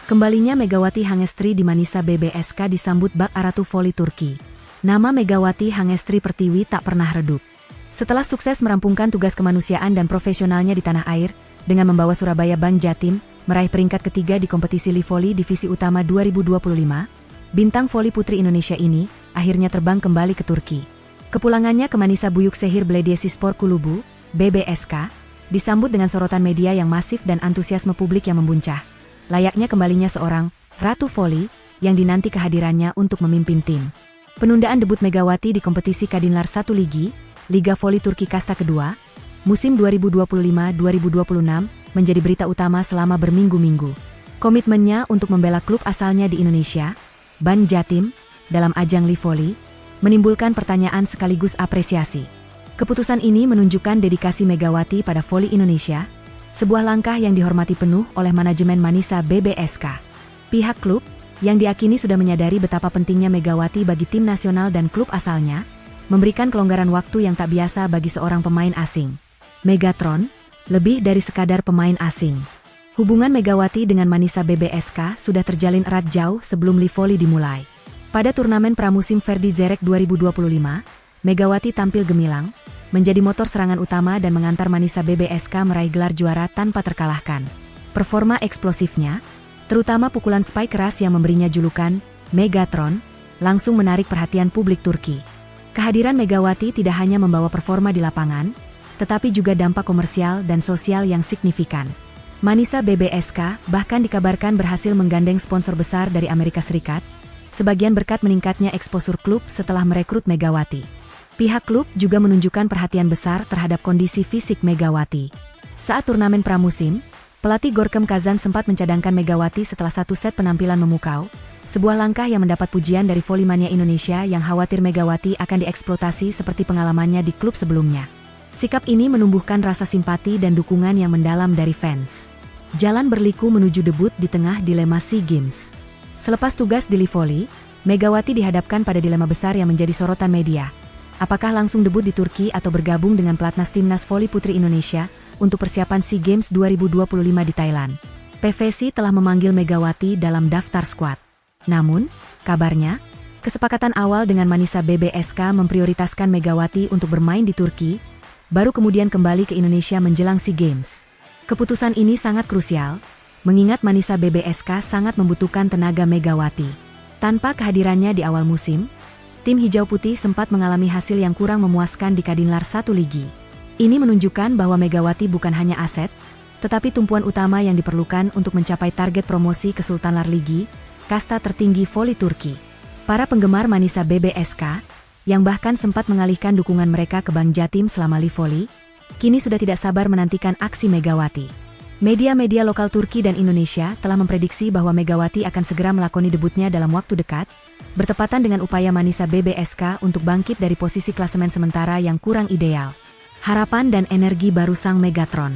Kembalinya Megawati Hangestri di Manisa BBSK disambut bak Aratu Voli Turki. Nama Megawati Hangestri Pertiwi tak pernah redup. Setelah sukses merampungkan tugas kemanusiaan dan profesionalnya di tanah air, dengan membawa Surabaya Bank Jatim meraih peringkat ketiga di kompetisi Livoli Divisi Utama 2025, bintang voli putri Indonesia ini akhirnya terbang kembali ke Turki. Kepulangannya ke Manisa Büyükşehir Belediyespor Kulübü, BBSK, disambut dengan sorotan media yang masif dan antusiasme publik yang membuncah. Layaknya kembalinya seorang Ratu Voli yang dinanti kehadirannya untuk memimpin tim. Penundaan debut Megawati di kompetisi Kadinlar 1 Ligi, Liga Voli Turki Kasta kedua, musim 2025-2026 menjadi berita utama selama berminggu-minggu. Komitmennya untuk membela klub asalnya di Indonesia, Bank Jatim, dalam ajang Livoli, menimbulkan pertanyaan sekaligus apresiasi. Keputusan ini menunjukkan dedikasi Megawati pada voli Indonesia, sebuah langkah yang dihormati penuh oleh manajemen Manisa BBSK. Pihak klub, yang diakini sudah menyadari betapa pentingnya Megawati bagi tim nasional dan klub asalnya, memberikan kelonggaran waktu yang tak biasa bagi seorang pemain asing. Megatron, lebih dari sekadar pemain asing. Hubungan Megawati dengan Manisa BBSK sudah terjalin erat jauh sebelum Livoli dimulai. Pada turnamen pramusim Verdi Zerek 2025, Megawati tampil gemilang, menjadi motor serangan utama dan mengantar Manisa BBSK meraih gelar juara tanpa terkalahkan. Performa eksplosifnya, terutama pukulan spike keras yang memberinya julukan Megatron, langsung menarik perhatian publik Turki. Kehadiran Megawati tidak hanya membawa performa di lapangan, tetapi juga dampak komersial dan sosial yang signifikan. Manisa BBSK bahkan dikabarkan berhasil menggandeng sponsor besar dari Amerika Serikat, sebagian berkat meningkatnya eksposur klub setelah merekrut Megawati. Pihak klub juga menunjukkan perhatian besar terhadap kondisi fisik Megawati. Saat turnamen pramusim, pelatih Gorkem Kazan sempat mencadangkan Megawati setelah satu set penampilan memukau, sebuah langkah yang mendapat pujian dari volimania Indonesia yang khawatir Megawati akan dieksploitasi seperti pengalamannya di klub sebelumnya. Sikap ini menumbuhkan rasa simpati dan dukungan yang mendalam dari fans. Jalan berliku menuju debut di tengah dilema SEA Games. Selepas tugas di Livoli, Megawati dihadapkan pada dilema besar yang menjadi sorotan media. Apakah langsung debut di Turki atau bergabung dengan pelatnas timnas voli putri Indonesia untuk persiapan SEA Games 2025 di Thailand? PVC telah memanggil Megawati dalam daftar skuad. Namun, kabarnya, kesepakatan awal dengan Manisa BBSK memprioritaskan Megawati untuk bermain di Turki, baru kemudian kembali ke Indonesia menjelang SEA Games. Keputusan ini sangat krusial, mengingat Manisa BBSK sangat membutuhkan tenaga Megawati. Tanpa kehadirannya di awal musim, tim Hijau Putih sempat mengalami hasil yang kurang memuaskan di Kadinlar 1 Ligi. Ini menunjukkan bahwa Megawati bukan hanya aset, tetapi tumpuan utama yang diperlukan untuk mencapai target promosi ke Sultanlar Ligi, kasta tertinggi voli Turki. Para penggemar Manisa BBSK, yang bahkan sempat mengalihkan dukungan mereka ke Bank Jatim selama Livoli, kini sudah tidak sabar menantikan aksi Megawati. Media-media lokal Turki dan Indonesia telah memprediksi bahwa Megawati akan segera melakoni debutnya dalam waktu dekat, bertepatan dengan upaya Manisa BBSK untuk bangkit dari posisi klasemen sementara yang kurang ideal. Harapan dan energi baru sang Megatron.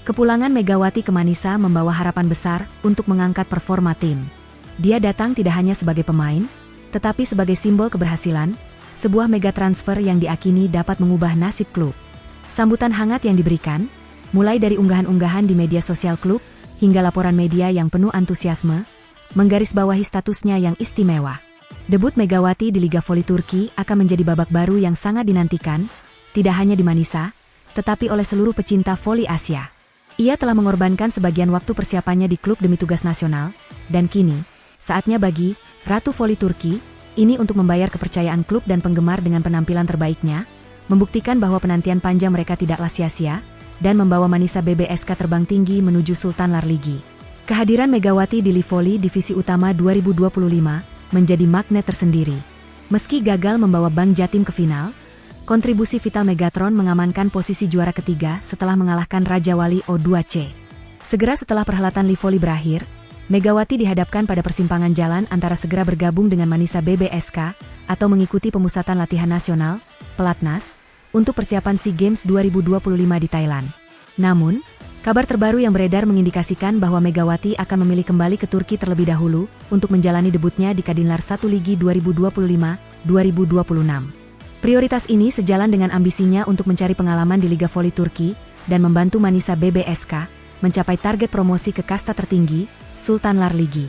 Kepulangan Megawati ke Manisa membawa harapan besar untuk mengangkat performa tim. Dia datang tidak hanya sebagai pemain, tetapi sebagai simbol keberhasilan, sebuah mega transfer yang diakini dapat mengubah nasib klub. Sambutan hangat yang diberikan, mulai dari unggahan-unggahan di media sosial klub, hingga laporan media yang penuh antusiasme, menggarisbawahi statusnya yang istimewa. Debut Megawati di Liga Voli Turki akan menjadi babak baru yang sangat dinantikan, tidak hanya di Manisa, tetapi oleh seluruh pecinta voli Asia. Ia telah mengorbankan sebagian waktu persiapannya di klub demi tugas nasional, dan kini, saatnya bagi Ratu Voli Turki ini untuk membayar kepercayaan klub dan penggemar dengan penampilan terbaiknya, membuktikan bahwa penantian panjang mereka tidaklah sia-sia, dan membawa Manisa BBSK terbang tinggi menuju Sultanlar Ligi. Kehadiran Megawati di Livoli Divisi Utama 2025 menjadi magnet tersendiri. Meski gagal membawa Bank Jatim ke final, kontribusi vital Megatron mengamankan posisi juara ketiga setelah mengalahkan Raja Wali O2C. Segera setelah perhelatan Livoli berakhir, Megawati dihadapkan pada persimpangan jalan antara segera bergabung dengan Manisa BBSK atau mengikuti pemusatan latihan nasional, pelatnas, untuk persiapan SEA Games 2025 di Thailand. Namun, kabar terbaru yang beredar mengindikasikan bahwa Megawati akan memilih kembali ke Turki terlebih dahulu untuk menjalani debutnya di Kadinlar 1 Ligi 2025-2026. Prioritas ini sejalan dengan ambisinya untuk mencari pengalaman di Liga Voli Turki dan membantu Manisa BBSK mencapai target promosi ke kasta tertinggi, Sultan Larligi.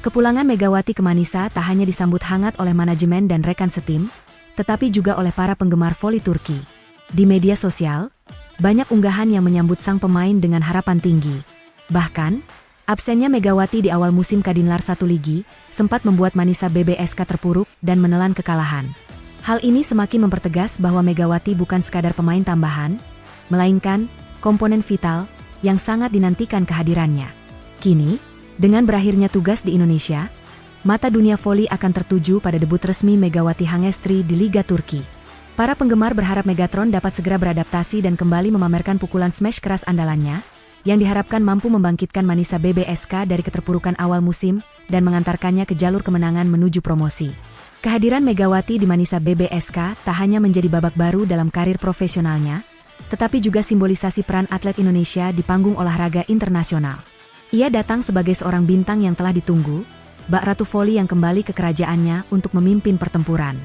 Kepulangan Megawati ke Manisa tak hanya disambut hangat oleh manajemen dan rekan setim, tetapi juga oleh para penggemar voli Turki. Di media sosial, banyak unggahan yang menyambut sang pemain dengan harapan tinggi. Bahkan, absennya Megawati di awal musim Kadinlar 1 Ligi sempat membuat Manisa BBSK terpuruk dan menelan kekalahan. Hal ini semakin mempertegas bahwa Megawati bukan sekadar pemain tambahan, melainkan komponen vital yang sangat dinantikan kehadirannya. Kini, dengan berakhirnya tugas di Indonesia, mata dunia voli akan tertuju pada debut resmi Megawati Hangestri di Liga Turki. Para penggemar berharap Megatron dapat segera beradaptasi dan kembali memamerkan pukulan smash keras andalannya, yang diharapkan mampu membangkitkan Manisa BBSK dari keterpurukan awal musim dan mengantarkannya ke jalur kemenangan menuju promosi. Kehadiran Megawati di Manisa BBSK tak hanya menjadi babak baru dalam karir profesionalnya, tetapi juga simbolisasi peran atlet Indonesia di panggung olahraga internasional. Ia datang sebagai seorang bintang yang telah ditunggu, Bak Ratu Voli yang kembali ke kerajaannya untuk memimpin pertempuran.